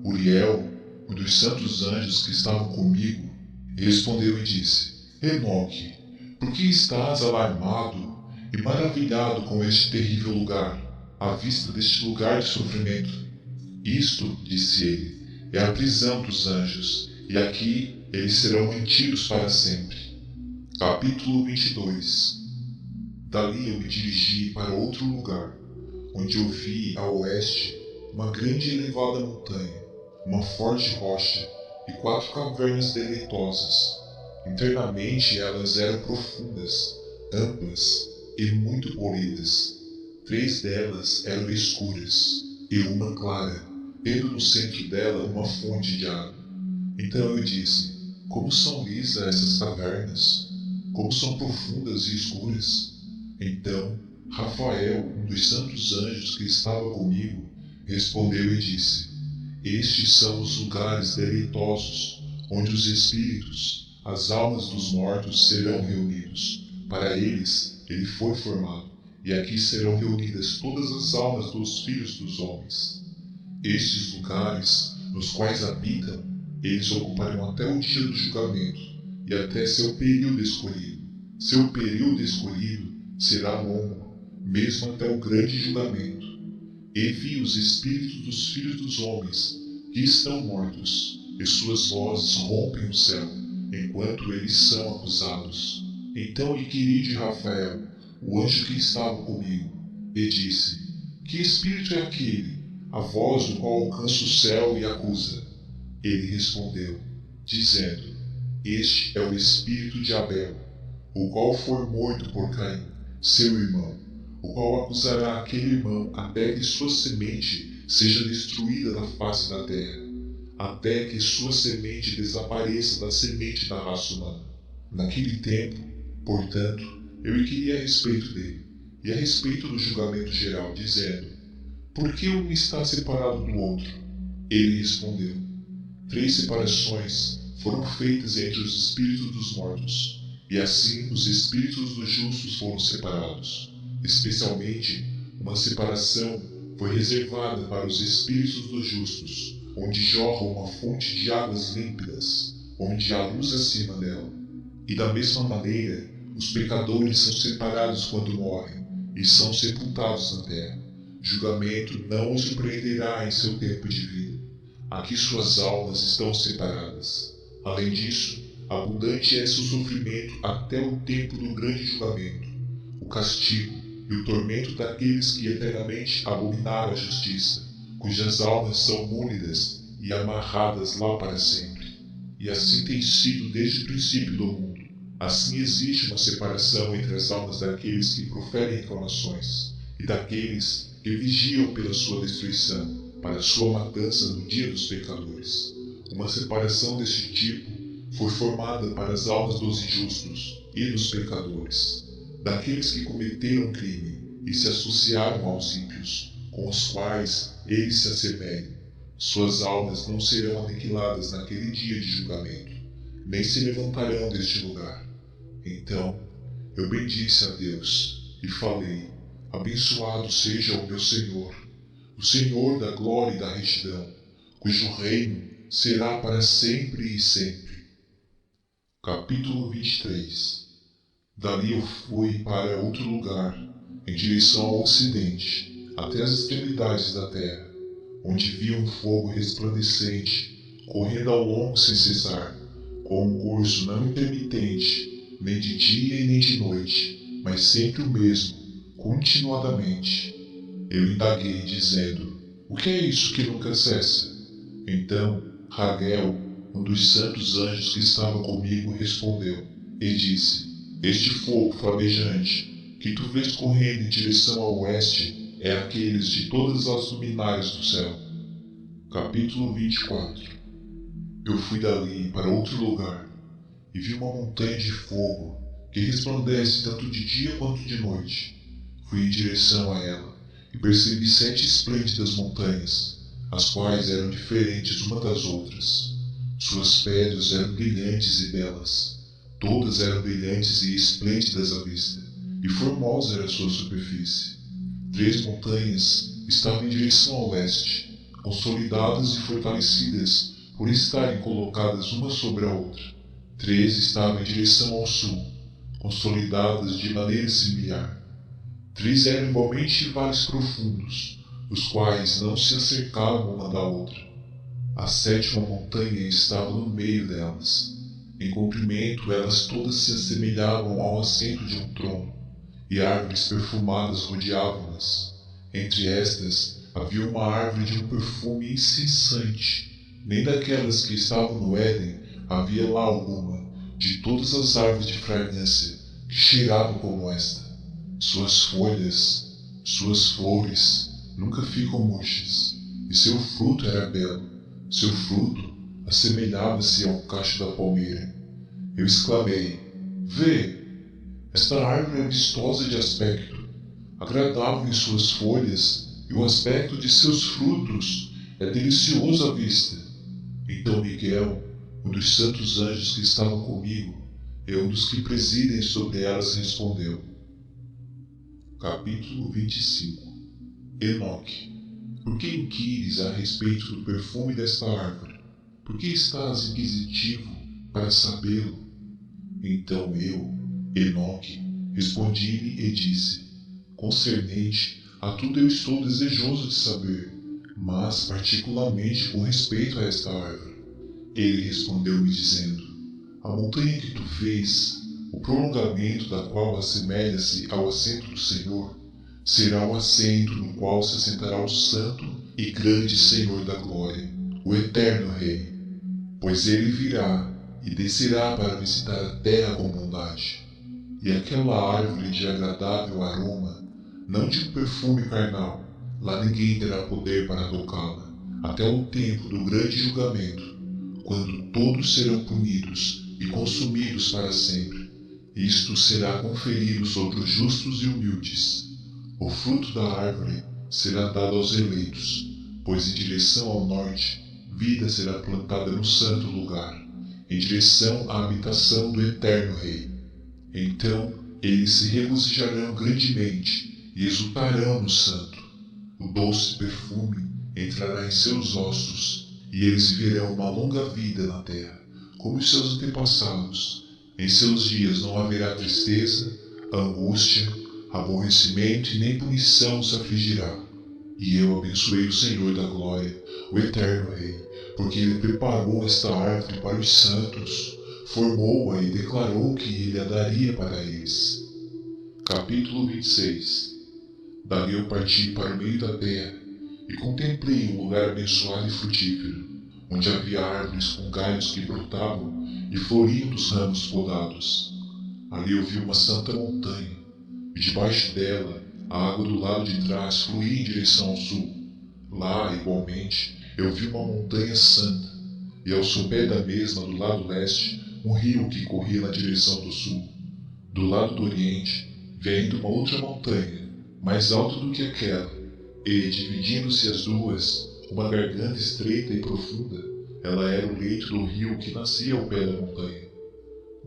Uriel, um dos santos anjos que estavam comigo, respondeu e disse: Enoque, por que estás alarmado e maravilhado com este terrível lugar, à vista deste lugar de sofrimento? Isto, disse ele, é a prisão dos anjos, e aqui eles serão mantidos para sempre. Capítulo 22. Dali eu me dirigi para outro lugar, onde eu vi a oeste uma grande e elevada montanha, uma forte rocha e 4 cavernas deleitosas. Internamente elas eram profundas, amplas e muito polidas. 3 delas eram escuras e uma clara, tendo no centro dela uma fonte de água. Então eu disse: como são lisas essas cavernas? Como são profundas e escuras? Então Rafael, um dos santos anjos que estava comigo, respondeu e disse: estes são os lugares deleitosos, onde os espíritos, as almas dos mortos serão reunidos. Para eles ele foi formado, e aqui serão reunidas todas as almas dos filhos dos homens. Estes lugares, nos quais habitam, eles ocuparão até o dia do julgamento, e até seu período escolhido. Seu período escolhido será longo, mesmo até o grande julgamento. E vi os espíritos dos filhos dos homens, que estão mortos, e suas vozes rompem o céu, enquanto eles são acusados. Então inquiri de Rafael, o anjo que estava comigo, e disse: que espírito é aquele, a voz do qual alcança o céu e acusa? Ele respondeu, dizendo: este é o espírito de Abel, o qual foi morto por Caim, seu irmão, o qual acusará aquele irmão até que sua semente seja destruída da face da terra, até que sua semente desapareça da semente da raça humana. Naquele tempo, portanto, eu inquiri a respeito dele, e a respeito do julgamento geral, dizendo: por que um está separado do outro? Ele respondeu: 3 separações foram feitas entre os espíritos dos mortos, e assim os espíritos dos justos foram separados. Especialmente, uma separação foi reservada para os espíritos dos justos, onde jorra uma fonte de águas límpidas, onde há luz acima dela. E da mesma maneira, os pecadores são separados quando morrem, e são sepultados na terra. Julgamento não os surpreenderá em seu tempo de vida. Aqui suas almas estão separadas. Além disso, abundante é seu sofrimento até o tempo do grande julgamento, o castigo e o tormento daqueles que eternamente abominaram a justiça, cujas almas são múlidas e amarradas lá para sempre. e assim tem sido desde o princípio do mundo. Assim existe uma separação entre as almas daqueles que proferem reclamações e daqueles que vigiam pela sua destruição, para a sua matança no dia dos pecadores. Uma separação deste tipo foi formada para as almas dos injustos e dos pecadores, daqueles que cometeram crime e se associaram aos ímpios, com os quais eles se assemelham. Suas almas não serão aniquiladas naquele dia de julgamento, nem se levantarão deste lugar. Então eu bendisse a Deus e falei: abençoado seja o meu Senhor, o Senhor da glória e da retidão, cujo reino será para sempre e sempre. Capítulo 23. Dali eu fui para outro lugar, em direção ao ocidente, até as extremidades da terra, onde vi um fogo resplandecente, correndo ao longo sem cessar, com um curso não intermitente, nem de dia e nem de noite, mas sempre o mesmo, continuadamente. Eu indaguei, dizendo: o que é isso que nunca cessa? Então Raguel, um dos santos anjos que estava comigo, respondeu e disse: este fogo flamejante que tu vês correndo em direção ao oeste é aqueles de todas as luminárias do céu. Capítulo 24. Eu fui dali para outro lugar e vi uma montanha de fogo que resplandece tanto de dia quanto de noite. Fui em direção a ela e percebi 7 esplêndidas montanhas, as quais eram diferentes uma das outras. Suas pedras eram brilhantes e belas. Todas eram brilhantes e esplêndidas à vista, e formosa era a sua superfície. 3 montanhas estavam em direção ao leste, consolidadas e fortalecidas por estarem colocadas uma sobre a outra. 3 estavam em direção ao sul, consolidadas de maneira similar. 3 eram igualmente vales profundos, os quais não se acercavam uma da outra. A 7ª montanha estava no meio delas. Em comprimento, elas todas se assemelhavam ao assento de um trono, e árvores perfumadas rodeavam-nas. Entre estas, havia uma árvore de um perfume incessante. Nem daquelas que estavam no Éden havia lá alguma, de todas as árvores de fragrância, que cheiravam como esta. Suas folhas, suas flores, nunca ficam murchas, e seu fruto era belo. Seu fruto assemelhava-se ao cacho da palmeira. Eu exclamei: vê, esta árvore é vistosa de aspecto, agradável em suas folhas, e o aspecto de seus frutos é delicioso à vista. Então Miguel, um dos santos anjos que estavam comigo, e um dos que presidem sobre elas, respondeu. Capítulo 25. Enoque, por que inquires a respeito do perfume desta árvore? Por que estás inquisitivo para sabê-lo? Então eu, Enoque, respondi-lhe e disse: concernente a tudo eu estou desejoso de saber, mas particularmente com respeito a esta árvore. Ele respondeu-me dizendo: a montanha que tu vês, o prolongamento da qual assemelha-se ao assento do Senhor, será o assento no qual se assentará o santo e grande Senhor da glória, o eterno Rei. Pois ele virá e descerá para visitar a terra com bondade. E aquela árvore de agradável aroma, não de um perfume carnal, lá ninguém terá poder para tocá-la, até o tempo do grande julgamento, quando todos serão punidos e consumidos para sempre. Isto será conferido sobre os justos e humildes. O fruto da árvore será dado aos eleitos, pois em direção ao norte, vida será plantada no santo lugar, em direção à habitação do eterno Rei. Então eles se regozijarão grandemente e exultarão no santo. O doce perfume entrará em seus ossos, e eles viverão uma longa vida na terra, como os seus antepassados. Em seus dias não haverá tristeza, angústia, aborrecimento e nem punição os afligirá. E eu abençoei o Senhor da glória, o eterno Rei, porque ele preparou esta árvore para os santos, formou-a e declarou que ele a daria para eles. Capítulo 26. Dali eu parti para o meio da terra, e contemplei um lugar abençoado e frutífero, onde havia árvores com galhos que brotavam e floriam dos ramos podados. Ali eu vi uma santa montanha, e debaixo dela a água do lado de trás fluía em direção ao sul. Lá, igualmente, eu vi uma montanha santa, e ao sopé da mesma, do lado leste, um rio que corria na direção do sul. Do lado do oriente, vi ainda uma outra montanha, mais alta do que aquela, e, dividindo-se as duas, uma garganta estreita e profunda, ela era o leito do rio que nascia ao pé da montanha.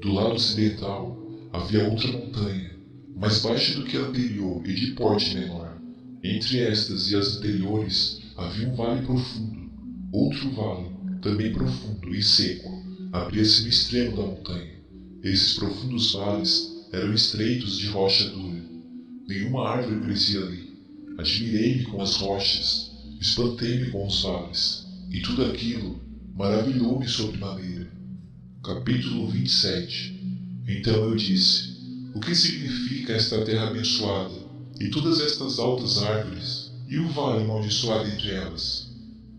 Do lado ocidental, havia outra montanha, mais baixa do que a anterior e de porte menor. Entre estas e as anteriores havia um vale profundo. Outro vale, também profundo e seco, abria-se no extremo da montanha. Esses profundos vales eram estreitos de rocha dura. Nenhuma árvore crescia ali. Admirei-me com as rochas, espantei-me com os vales, e tudo aquilo maravilhou-me sobremaneira. Capítulo 27. Então eu disse: o que significa esta terra abençoada, e todas estas altas árvores, e o vale amaldiçoado entre elas?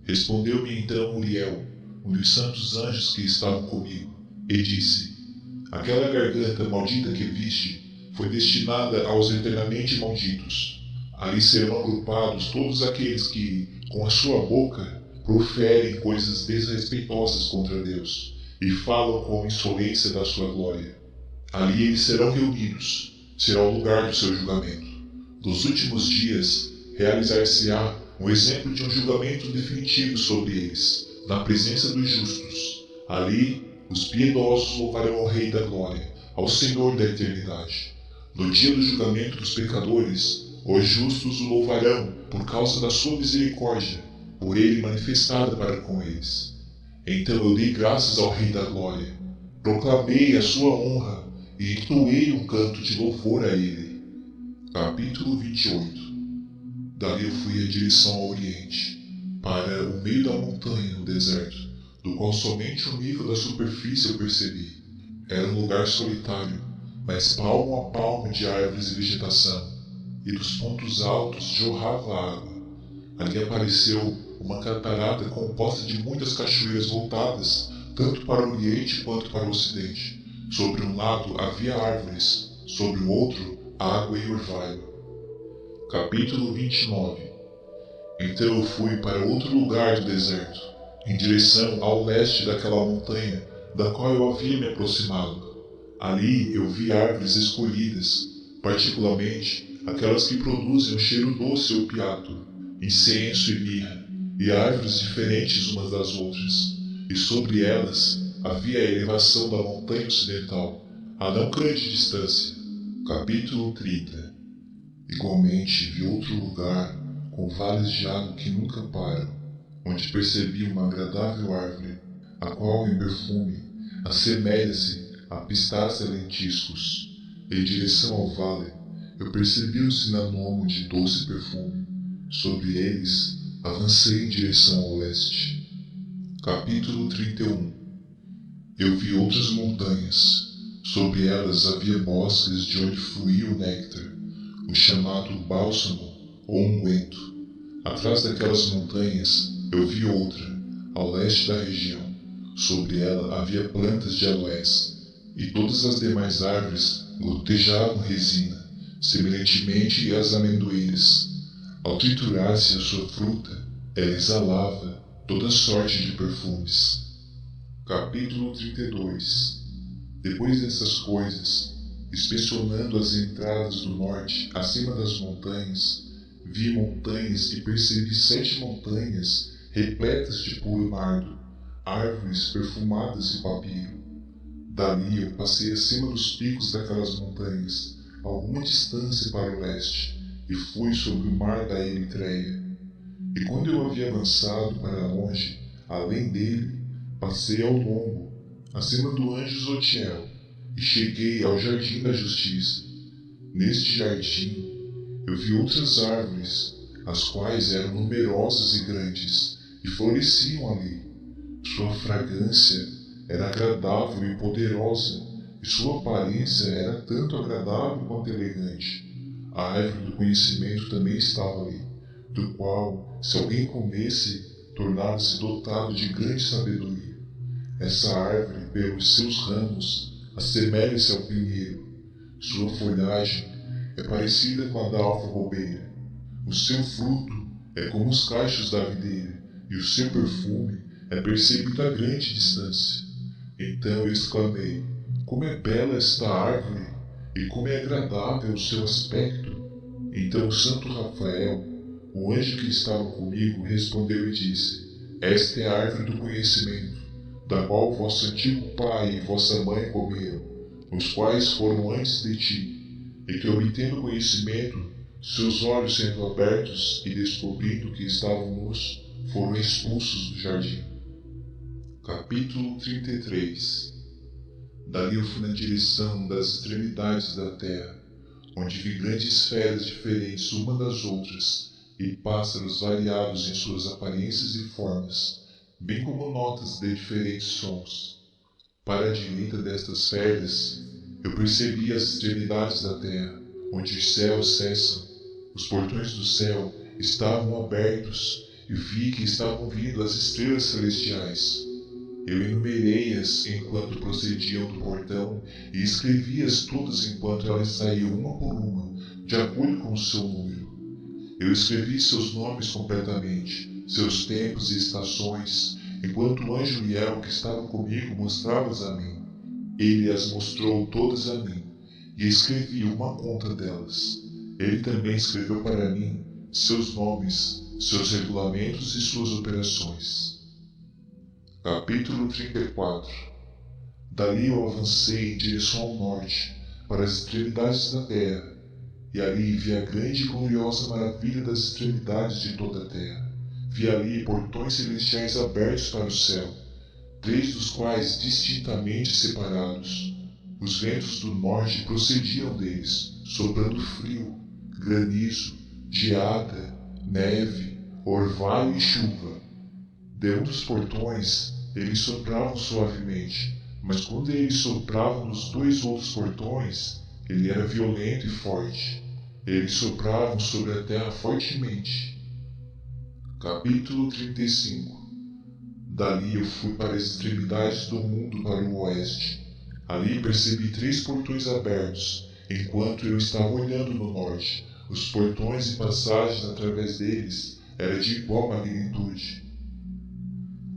Respondeu-me então Uriel, um dos santos anjos que estavam comigo, e disse: aquela garganta maldita que viste foi destinada aos eternamente malditos. Ali serão agrupados todos aqueles que, com a sua boca, proferem coisas desrespeitosas contra Deus, e falam com insolência da sua glória. Ali eles serão reunidos, será o lugar do seu julgamento. Nos últimos dias, realizar-se-á um exemplo de um julgamento definitivo sobre eles, na presença dos justos. Ali, os piedosos louvarão ao Rei da Glória, ao Senhor da Eternidade. No dia do julgamento dos pecadores, os justos o louvarão por causa da sua misericórdia, por ele manifestada para com eles. Então eu dei graças ao Rei da Glória, proclamei a sua honra e entoei um canto de louvor a ele. Capítulo 28. Dali eu fui em direção ao oriente, para o meio da montanha no deserto, do qual somente o nível da superfície eu percebi. Era um lugar solitário, mas palmo a palmo de árvores e vegetação, e dos pontos altos jorrava água. Ali apareceu uma catarata composta de muitas cachoeiras voltadas, tanto para o oriente quanto para o ocidente. Sobre um lado havia árvores, sobre o outro, água e orvalho. Capítulo 29. Então eu fui para outro lugar do deserto, em direção ao leste daquela montanha, da qual eu havia me aproximado. Ali eu vi árvores escolhidas, particularmente aquelas que produzem um cheiro doce e opiáceo, incenso e mirra, e árvores diferentes umas das outras, e sobre elas havia a elevação da montanha ocidental, a não grande distância. Capítulo 30. Igualmente vi outro lugar, com vales de água que nunca param, onde percebi uma agradável árvore, a qual em perfume assemelha-se a pistácia lentiscos, e em direção ao vale eu percebi um cinanomo de doce perfume. Sobre eles avancei em direção ao leste. Capítulo 31. Eu vi outras montanhas. Sobre elas havia bosques de onde fluía o néctar, o chamado bálsamo ou unguento. Atrás daquelas montanhas eu vi outra, ao leste da região. Sobre ela havia plantas de aloés, e todas as demais árvores gotejavam resina, semelhantemente às amendoeiras. Ao triturar-se a sua fruta, ela exalava toda sorte de perfumes. Capítulo 32. Depois dessas coisas, inspecionando as entradas do norte, acima das montanhas, vi montanhas e percebi 7 montanhas repletas de puro nardo, árvores perfumadas e papiro. Dali eu passei acima dos picos daquelas montanhas, alguma distância para o leste, e fui sobre o mar da Eritreia. E quando eu havia avançado para longe, além dele, passei ao longo, acima do anjo Zotiel, e cheguei ao jardim da justiça. Neste jardim, eu vi outras árvores, as quais eram numerosas e grandes, e floresciam ali. Sua fragrância era agradável e poderosa, e sua aparência era tanto agradável quanto elegante. A árvore do conhecimento também estava ali, do qual, se alguém comesse, tornara-se dotado de grande sabedoria. Essa árvore, pelos seus ramos, assemelha-se ao pinheiro. Sua folhagem é parecida com a da alfarrobeira. O seu fruto é como os cachos da videira, e o seu perfume é percebido a grande distância. Então eu exclamei: como é bela esta árvore, e como é agradável o seu aspecto! Então o santo Rafael, o anjo que estava comigo, respondeu e disse: esta é a árvore do conhecimento, da qual vosso antigo pai e vossa mãe comeram, os quais foram antes de ti, e que, obtendo conhecimento, seus olhos sendo abertos e descobrindo que estavam nus, foram expulsos do jardim. Capítulo 33. Dali eu fui na direção das extremidades da terra, onde vi grandes feras diferentes uma das outras, e pássaros variados em suas aparências e formas, bem como notas de diferentes sons. Para a direita destas feras, eu percebi as extremidades da terra, onde os céus cessam. Os portões do céu estavam abertos, e vi que estavam vindo as estrelas celestiais. Eu enumerei-as enquanto procediam do portão, e escrevi-as todas enquanto elas saíam uma por uma, de acordo com o seu número. Eu escrevi seus nomes completamente, seus tempos e estações, enquanto o anjo Liel que estava comigo mostrava-as a mim. Ele as mostrou todas a mim, e escrevi uma conta delas. Ele também escreveu para mim seus nomes, seus regulamentos e suas operações. Capítulo 34. Dali eu avancei em direção ao norte, para as extremidades da terra, e ali vi a grande e gloriosa maravilha das extremidades de toda a terra. Vi ali portões celestiais abertos para o céu, 3 dos quais distintamente separados. Os ventos do norte procediam deles, soprando frio, granizo, geada, neve, orvalho e chuva. De um dos portões, eles sopravam suavemente, mas quando eles sopravam nos 2 outros portões, ele era violento e forte. Eles sopravam sobre a terra fortemente. Capítulo 35. Dali eu fui para as extremidades do mundo para o oeste. Ali percebi 3 portões abertos, enquanto eu estava olhando no norte. Os portões e passagens através deles eram de igual magnitude.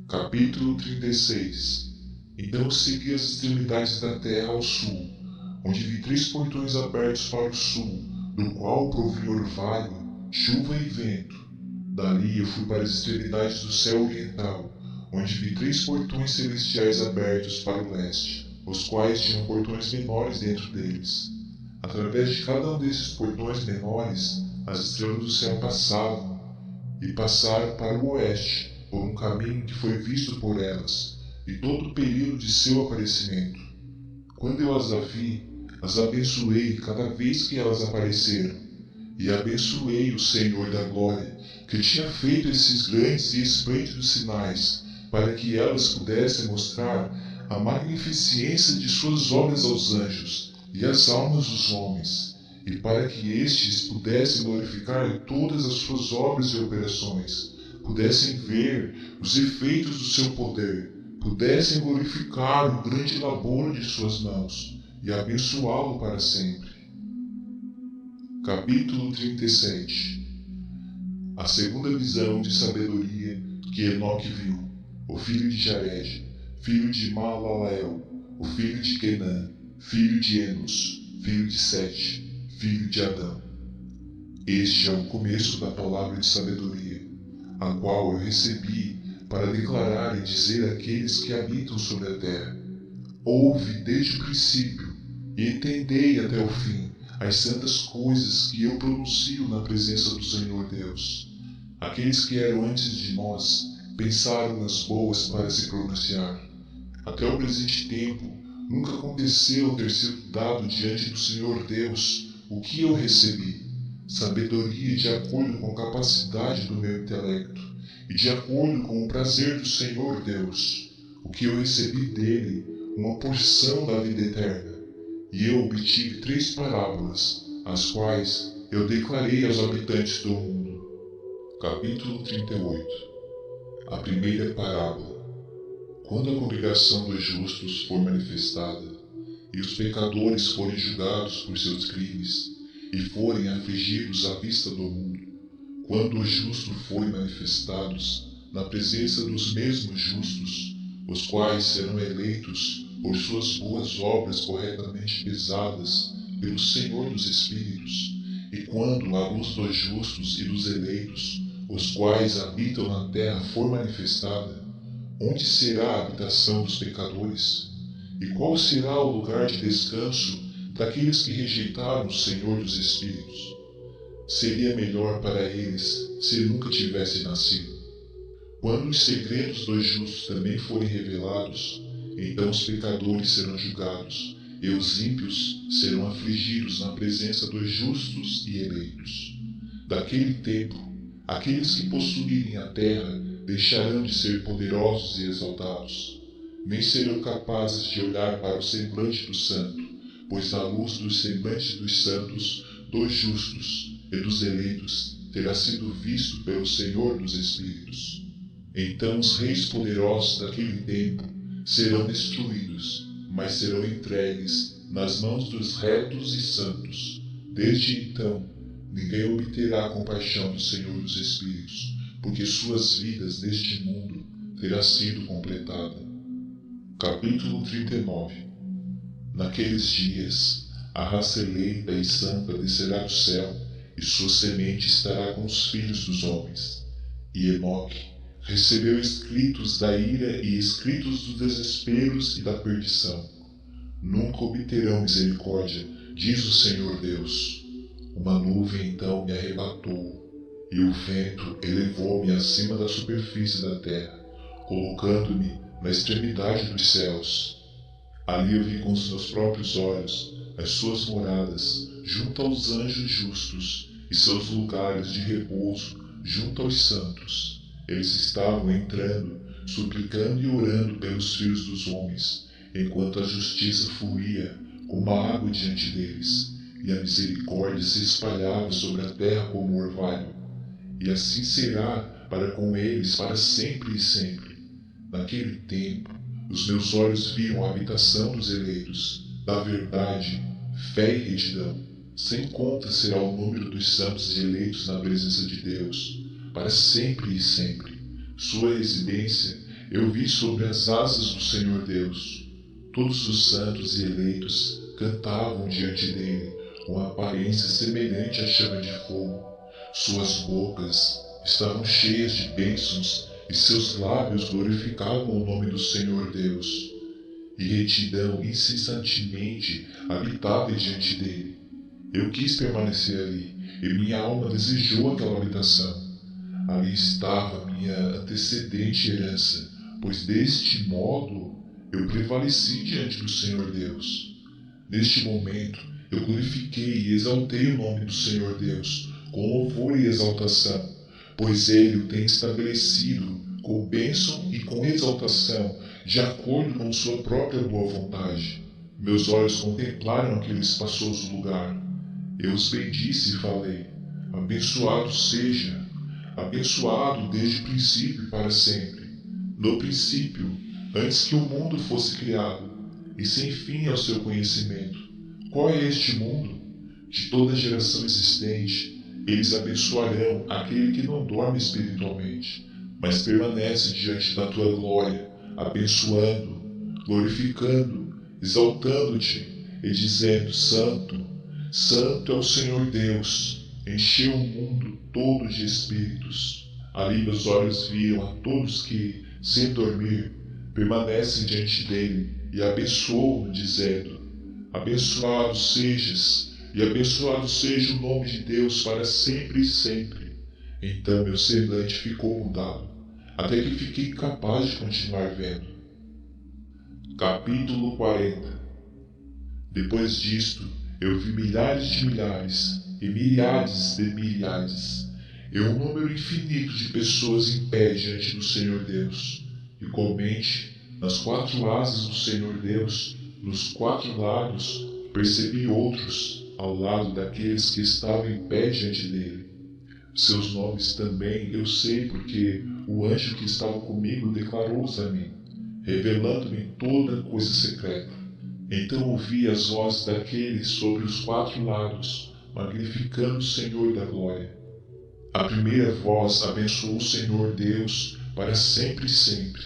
Capítulo 36. Então eu segui as extremidades da terra ao sul, onde vi 3 portões abertos para o sul, do qual provinha orvalho, chuva e vento. Dali eu fui para as extremidades do céu oriental, onde vi 3 portões celestiais abertos para o leste, os quais tinham portões menores dentro deles. Através de cada um desses portões menores, as estrelas do céu passavam, e passaram para o oeste, por um caminho que foi visto por elas, e todo o período de seu aparecimento. Quando eu as vi, as abençoei cada vez que elas apareceram, e abençoei o Senhor da Glória, que tinha feito esses grandes e esplêndidos sinais, para que elas pudessem mostrar a magnificência de suas obras aos anjos e às almas dos homens, e para que estes pudessem glorificar todas as suas obras e operações, pudessem ver os efeitos do seu poder, pudessem glorificar o grande labor de suas mãos e abençoá-lo para sempre. Capítulo 37. A segunda visão de sabedoria que Enoque viu, o filho de Jared, filho de Malalael, o filho de Quenã, filho de Enos, filho de Sete, filho de Adão. Este é o começo da palavra de sabedoria, a qual eu recebi para declarar e dizer àqueles que habitam sobre a terra: ouve desde o princípio e entendei até o fim as santas coisas que eu pronuncio na presença do Senhor Deus. Aqueles que eram antes de nós pensaram nas boas para se pronunciar. Até o presente tempo, nunca aconteceu ter sido dado diante do Senhor Deus o que eu recebi: sabedoria de acordo com a capacidade do meu intelecto e de acordo com o prazer do Senhor Deus, o que eu recebi dele, uma porção da vida eterna. E eu obtive 3 parábolas, as quais eu declarei aos habitantes do mundo. Capítulo 38. A primeira parábola. Quando a congregação dos justos for manifestada, e os pecadores forem julgados por seus crimes, e forem afligidos à vista do mundo, quando os justos forem manifestados na presença dos mesmos justos, os quais serão eleitos por suas boas obras corretamente pesadas pelo Senhor dos Espíritos, e quando a luz dos justos e dos eleitos, os quais habitam na terra, for manifestada, onde será a habitação dos pecadores? E qual será o lugar de descanso daqueles que rejeitaram o Senhor dos Espíritos? Seria melhor para eles se nunca tivessem nascido. Quando os segredos dos justos também forem revelados, então os pecadores serão julgados, e os ímpios serão afligidos na presença dos justos e eleitos. Daquele tempo, aqueles que possuírem a terra deixarão de ser poderosos e exaltados. Nem serão capazes de olhar para o semblante do santo, pois a luz dos semblantes dos santos, dos justos e dos eleitos terá sido visto pelo Senhor dos Espíritos. Então os reis poderosos daquele tempo serão destruídos, mas serão entregues nas mãos dos retos e santos. Desde então, ninguém obterá a compaixão do Senhor dos Espíritos, porque suas vidas neste mundo terá sido completada. Capítulo 39. Naqueles dias, a raça eleita e santa descerá do céu, e sua semente estará com os filhos dos homens. E Enoque recebeu escritos da ira e escritos dos desesperos e da perdição. Nunca obterão misericórdia, diz o Senhor Deus. Uma nuvem então me arrebatou, e o vento elevou-me acima da superfície da terra, colocando-me na extremidade dos céus. Ali eu vi com os meus próprios olhos as suas moradas junto aos anjos justos e seus lugares de repouso junto aos santos. Eles estavam entrando, suplicando e orando pelos filhos dos homens, enquanto a justiça fluía como a água diante deles, e a misericórdia se espalhava sobre a terra como orvalho. E assim será para com eles para sempre e sempre. Naquele tempo, os meus olhos viram a habitação dos eleitos, da verdade, fé e retidão. Sem conta será o número dos santos e eleitos na presença de Deus, para sempre e sempre. Sua residência eu vi sobre as asas do Senhor Deus. Todos os santos e eleitos cantavam diante dele, com aparência semelhante à chama de fogo. Suas bocas estavam cheias de bênçãos, e seus lábios glorificavam o nome do Senhor Deus. E retidão incessantemente habitava diante dele. Eu quis permanecer ali, e minha alma desejou aquela habitação. Ali estava minha antecedente herança, pois deste modo eu prevaleci diante do Senhor Deus. Neste momento eu glorifiquei e exaltei o nome do Senhor Deus, com louvor e exaltação, pois ele o tem estabelecido com bênção e com exaltação, de acordo com sua própria boa vontade. Meus olhos contemplaram aquele espaçoso lugar. Eu os bendisse e falei: abençoado seja, abençoado desde o princípio e para sempre. No princípio, antes que o mundo fosse criado, e sem fim ao seu conhecimento. Qual é este mundo? De toda geração existente, eles abençoarão aquele que não dorme espiritualmente, mas permanece diante da tua glória, abençoando, glorificando, exaltando-te e dizendo: Santo, Santo é o Senhor Deus, encheu o mundo todo de espíritos. Ali meus olhos viram a todos que, sem dormir, permanecem diante dele e abençoam-no, dizendo: abençoado sejas, e abençoado seja o nome de Deus para sempre e sempre. Então meu semblante ficou mudado, até que fiquei incapaz de continuar vendo. Capítulo 40. Depois disto, eu vi milhares de milhares e milhares de milhares, e um número infinito de pessoas em pé diante do Senhor Deus. Igualmente, nas quatro asas do Senhor Deus, nos quatro lados, percebi outros, ao lado daqueles que estavam em pé diante dele. Seus nomes também eu sei, porque o anjo que estava comigo declarou-os a mim, revelando-me toda coisa secreta. Então ouvi as vozes daqueles sobre os 4 lados, magnificando o Senhor da glória. A primeira voz abençoou o Senhor Deus para sempre e sempre.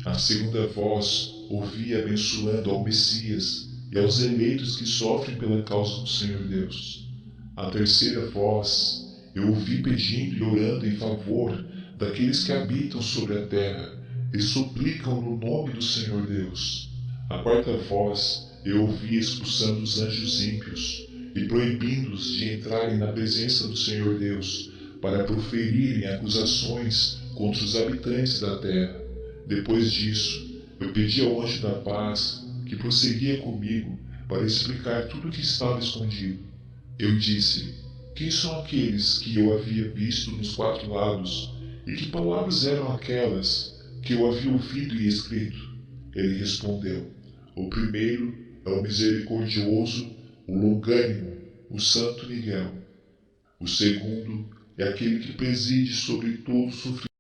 A segunda voz ouvi abençoando ao Messias e aos eleitos que sofrem pela causa do Senhor Deus. A terceira voz eu ouvi pedindo e orando em favor daqueles que habitam sobre a terra e suplicam no nome do Senhor Deus. A quarta voz eu ouvi expulsando os anjos ímpios e proibindo-os de entrarem na presença do Senhor Deus para proferirem acusações contra os habitantes da terra. Depois disso, eu pedi ao anjo da paz que prosseguia comigo para explicar tudo o que estava escondido. Eu disse: quem são aqueles que eu havia visto nos 4 lados, e que palavras eram aquelas que eu havia ouvido e escrito? Ele respondeu: o primeiro é o misericordioso, o longânimo, o santo Miguel. O segundo é aquele que preside sobre todo sofrimento.